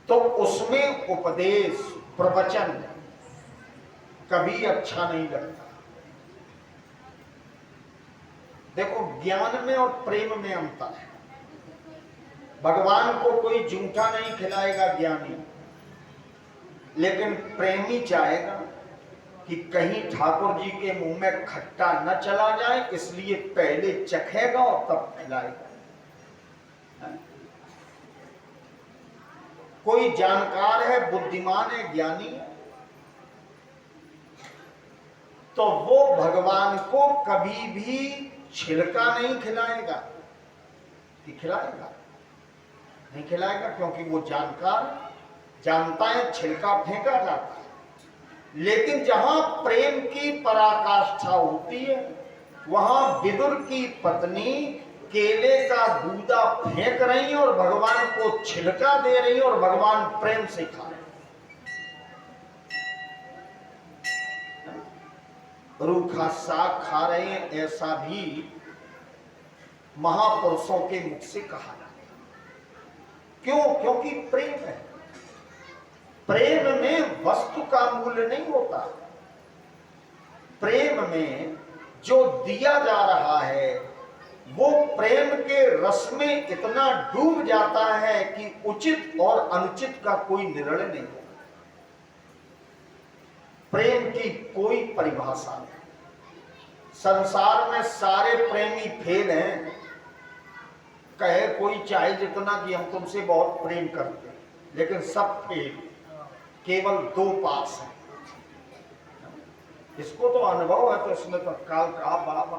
तो उसमें उपदेश प्रवचन कभी अच्छा नहीं लगता। देखो, ज्ञान में और प्रेम में अंतर है। भगवान को कोई जूठा नहीं खिलाएगा ज्ञानी, लेकिन प्रेमी चाहेगा कि कहीं ठाकुर जी के मुंह में खट्टा न चला जाए, इसलिए पहले चखेगा और तब खिलाएगा। कोई जानकार है, बुद्धिमान है, ज्ञानी है, तो वो भगवान को कभी भी छिलका नहीं खिलाएगा। कि खिलाएगा? नहीं खिलाएगा, क्योंकि वो जानकार जानता है छिलका फेंका जाता है। लेकिन जहां प्रेम की पराकाष्ठा होती है, वहां विदुर की पत्नी केले का गूदा फेंक रही है और भगवान को छिलका दे रही है, और भगवान प्रेम से खा रहे हैं। रूखा साग खा रहे हैं, ऐसा भी महापुरुषों के मुख से कहा जाता है। क्यों? क्योंकि प्रेम है। प्रेम में वस्तु का मूल्य नहीं होता। प्रेम में जो दिया जा रहा है वो प्रेम के रस में इतना डूब जाता है कि उचित और अनुचित का कोई निर्णय नहीं होता। प्रेम की कोई परिभाषा नहीं। संसार में सारे प्रेमी फेल हैं। कहे कोई चाहे जितना कि हम तुमसे बहुत प्रेम करते हैं, लेकिन सब फेल। केवल दो पास हैं। इसको तो अनुभव है, तो इसमें तो काल कहा बाबा।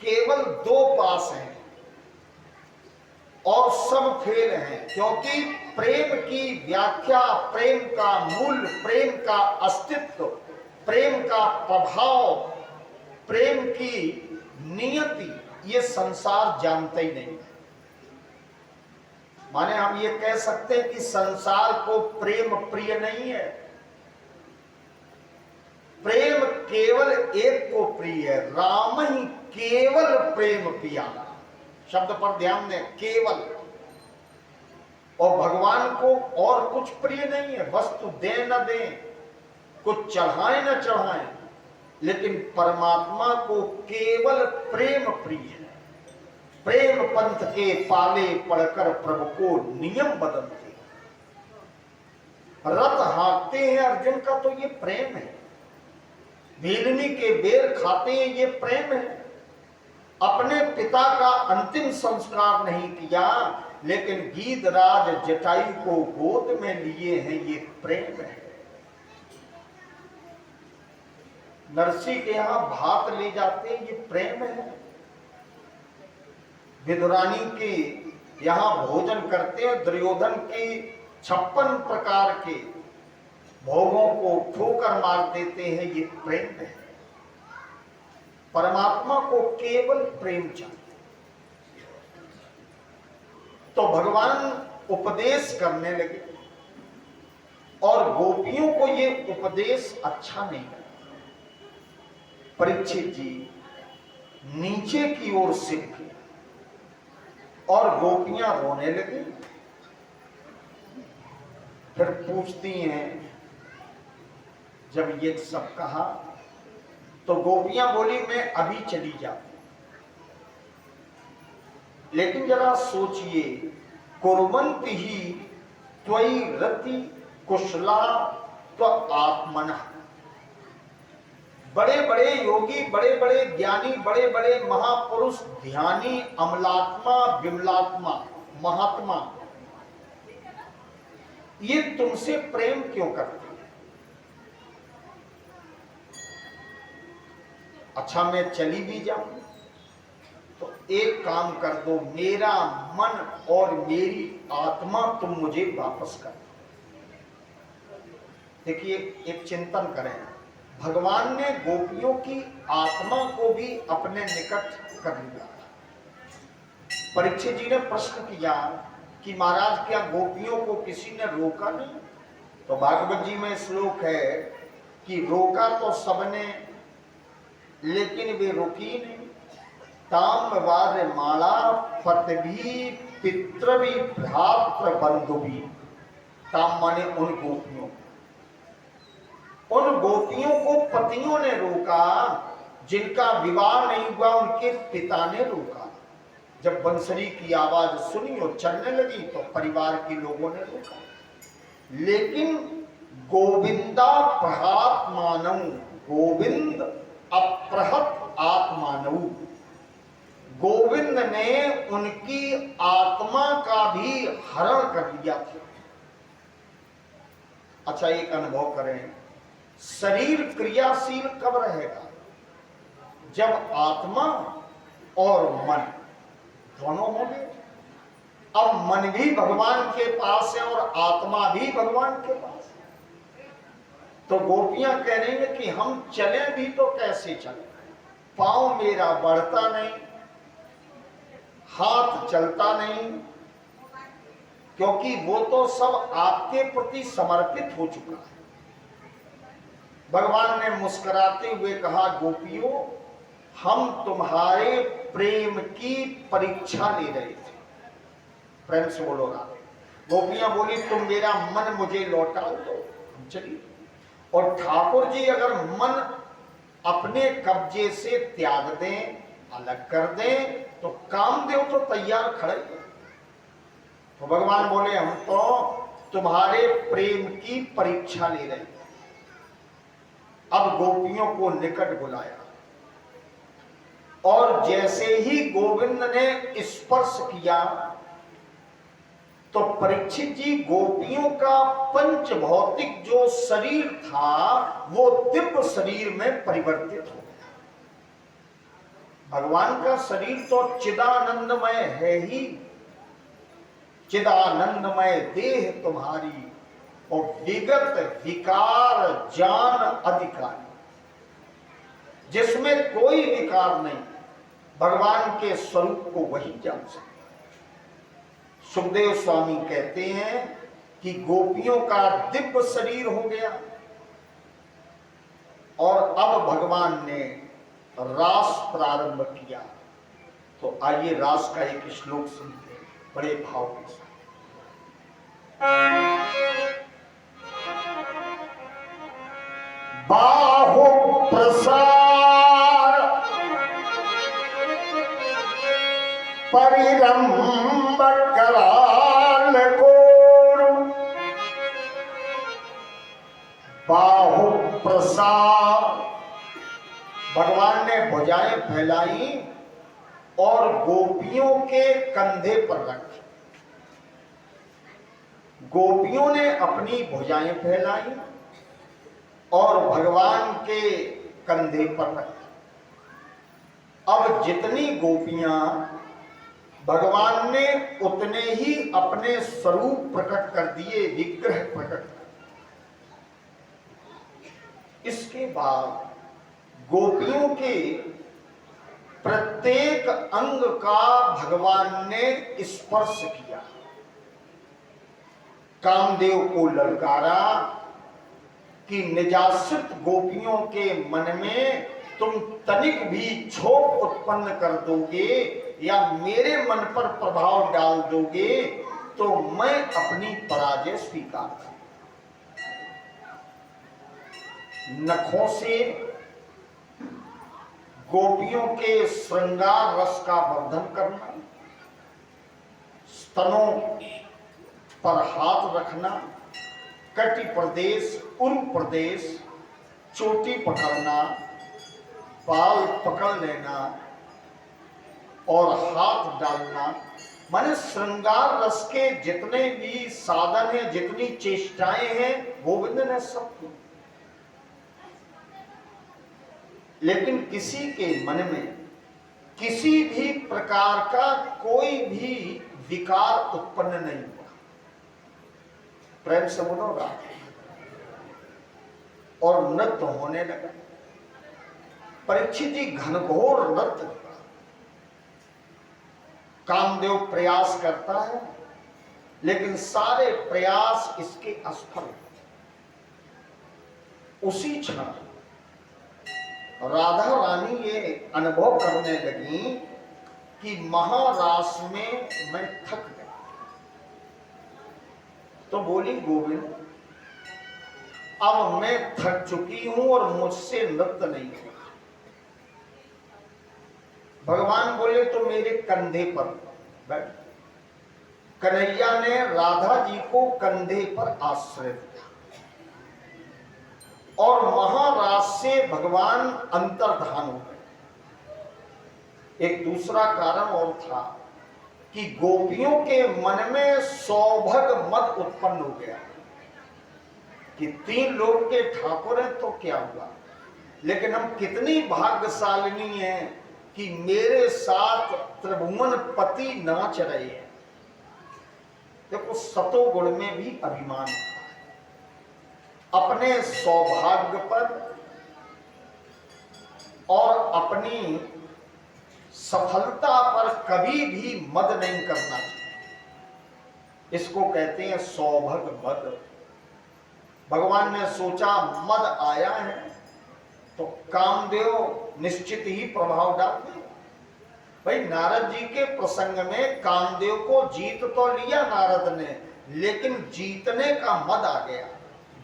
केवल दो पास हैं और सब फेल हैं, क्योंकि प्रेम की व्याख्या, प्रेम का मूल्य, प्रेम का अस्तित्व, प्रेम का प्रभाव, प्रेम की नियति, ये संसार जानता ही नहीं। माने हम ये कह सकते हैं कि संसार को प्रेम प्रिय नहीं है। प्रेम केवल एक को प्रिय है, राम ही केवल प्रेम प्यारा। शब्द पर ध्यान दें, केवल। और भगवान को और कुछ प्रिय नहीं है। वस्तु दें न दें, कुछ चढ़ाएं न चढ़ाएं, लेकिन परमात्मा को केवल प्रेम प्रिय है। प्रेम पंथ के पाले पढ़कर प्रभु को नियम बदलते, रथ हाँकते हैं अर्जुन का, तो ये प्रेम है। भीलनी के बेर खाते हैं, ये प्रेम है। अपने पिता का अंतिम संस्कार नहीं किया, लेकिन गीधराज जटायु को गोद में लिए हैं, ये प्रेम है। नरसी के यहां भात ले जाते हैं, ये प्रेम है। विदुरानी के यहां भोजन करते हैं, दुर्योधन की 56 प्रकार के भोगों को ठोकर मार देते हैं, ये प्रेम है। परमात्मा को केवल प्रेम चाहिए। तो भगवान उपदेश करने लगे और गोपियों को ये उपदेश अच्छा नहीं लगा। परीक्षित जी नीचे की ओर सिर और गोपियां रोने लगी। फिर पूछती हैं, जब ये सब कहा तो गोपियां बोली, मैं अभी चली जाती। लेकिन जरा सोचिए, कुर्वन्ति ही त्वयि रति कुशला तो आत्मना। बड़े बड़े योगी, बड़े बड़े ज्ञानी, बड़े बड़े महापुरुष, ध्यानी, अमलात्मा, विमलात्मा, महात्मा, ये तुमसे प्रेम क्यों करते हैं? अच्छा, मैं चली भी जाऊं तो एक काम कर दो, मेरा मन और मेरी आत्मा तुम मुझे वापस कर दो। देखिए, एक चिंतन करें। भगवान ने गोपियों की आत्मा को भी अपने निकट कर लिया। परीक्षित जी ने प्रश्न किया कि महाराज, क्या गोपियों को किसी ने रोका नहीं? तो भागवत जी में श्लोक है कि रोका तो सबने, लेकिन वे रुकी नहीं। ताम्रवार माला फतभी पितृ भी भ्रातृ बंधु भी ताम माने उन गोपियों को। उन गोपियों को पतियों ने रोका, जिनका विवाह नहीं हुआ उनके पिता ने रोका। जब बंसरी की आवाज सुनी और चलने लगी तो परिवार के लोगों ने रोका। लेकिन गोविंदा प्रहात्मानौ, गोविंद अप्रहत आत्मानौ, गोविंद ने उनकी आत्मा का भी हरण कर लिया था। अच्छा, एक अनुभव करें, शरीर क्रियाशील कब रहेगा? जब आत्मा और मन दोनों होंगे। अब मन भी भगवान के पास है और आत्मा भी भगवान के पास है। तो गोपियां कह रही हैं कि हम चले भी तो कैसे चले, पांव मेरा बढ़ता नहीं, हाथ चलता नहीं, क्योंकि वो तो सब आपके प्रति समर्पित हो चुका है। भगवान ने मुस्कुराते हुए कहा, गोपियों, हम तुम्हारे प्रेम की परीक्षा ले रहे थे। प्रेम से बोलो राधे। गोपियां बोली, तुम मेरा मन मुझे लौटा दो, हम चलिए। और ठाकुर जी अगर मन अपने कब्जे से त्याग दें, अलग कर दें, तो कामदेव तो तैयार खड़े। तो भगवान बोले, हम तो तुम्हारे प्रेम की परीक्षा ले रहे हैं। अब गोपियों को निकट बुलाया और जैसे ही गोविंद ने स्पर्श किया तो परीक्षित जी, गोपियों का पंच भौतिक जो शरीर था वो दिव्य शरीर में परिवर्तित हो गया। भगवान का शरीर तो चिदानंदमय है ही, चिदानंदमय देह तुम्हारी और विगत विकार जान अधिकारी, जिसमें कोई विकार नहीं, भगवान के स्वरूप को वही जान सकता। सुखदेव स्वामी कहते हैं कि गोपियों का दिव्य शरीर हो गया और अब भगवान ने रास प्रारंभ किया। तो आइए रास का एक श्लोक सुनते हैं बड़े भाव के साथ। बाहु प्रसार परिरंभ कराल कोरु, बाहु प्रसार, भगवान ने भुजाएं फैलाई और गोपियों के कंधे पर रखी। गोपियों ने अपनी भुजाएं फैलाई और भगवान के कंधे पर रखी। अब जितनी गोपियां, भगवान ने उतने ही अपने स्वरूप प्रकट कर दिए, विग्रह प्रकट कर। इसके बाद गोपियों के प्रत्येक अंग का भगवान ने स्पर्श किया। कामदेव को ललकारा कि निजाश्रित गोपियों के मन में तुम तनिक भी क्षोभ उत्पन्न कर दोगे या मेरे मन पर प्रभाव डाल दोगे तो मैं अपनी पराजय स्वीकार करूंगा। नखों से गोपियों के श्रृंगार रस का वर्धन करना, स्तनों पर हाथ रखना, कटी प्रदेश, उरु प्रदेश, चोटी पकड़ना, बाल पकड़ लेना और हाथ डालना, माने श्रृंगार रस के जितने भी साधन हैं, जितनी चेष्टाएं हैं, गोविंद ने सब की। लेकिन किसी के मन में किसी भी प्रकार का कोई भी विकार उत्पन्न नहीं हुआ। प्रेम से बोलो राधे। और नृत्य होने लगा। परीक्षित जी घनघोर नृत्य लगा। कामदेव प्रयास करता है लेकिन सारे प्रयास इसके असफल। उसी क्षण राधा रानी ये अनुभव करने लगी कि महारास में मैं थक गई। तो बोली गोविंद अब मैं थक चुकी हूं और मुझसे नृत्य नहीं होगा। भगवान बोले तो मेरे कंधे पर बैठ। कन्हैया ने राधा जी को कंधे पर आश्रय दिया और महाराज से भगवान अंतर्धान हो गए। एक दूसरा कारण और था कि गोपियों के मन में सौभग मत उत्पन्न हो गया कि 3 लोग के ठाकुर हैं तो क्या हुआ, लेकिन हम कितनी भाग्यशालिनी हैं कि मेरे साथ त्रिभुवन पति नाच रहे हैं। देखो सतोगुण में भी अभिमान था, अपने सौभाग्य पर और अपनी सफलता पर कभी भी मद नहीं करना चाहिए। इसको कहते हैं सौभग मद। भगवान ने सोचा मद आया है तो कामदेव निश्चित ही प्रभाव डालते। भाई नारद जी के प्रसंग में कामदेव को जीत तो लिया नारद ने, लेकिन जीतने का मद आ गया।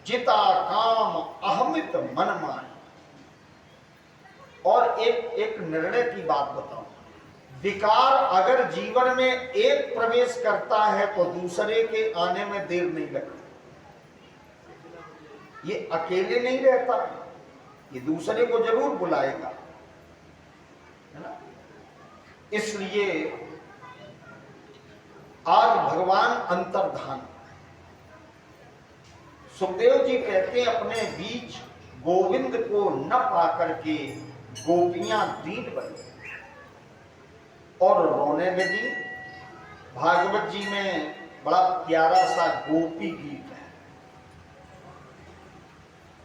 जिता काम अहमित मन मान। और एक निर्णय की बात बताऊं, विकार अगर जीवन में एक प्रवेश करता है तो दूसरे के आने में देर नहीं लगती। ये अकेले नहीं रहता, ये दूसरे को जरूर बुलाएगा, है ना। इसलिए आज भगवान अंतर्धान। सुखदेव जी कहते हैं अपने बीच गोविंद को न पाकर के गोपियां दीन बन गई और रोने लगी। भागवत जी में बड़ा प्यारा सा गोपी गीत है।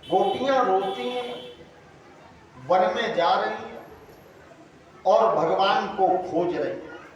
गोपियां रोती हैं, वन में जा रही हैं और भगवान को खोज रही हैं।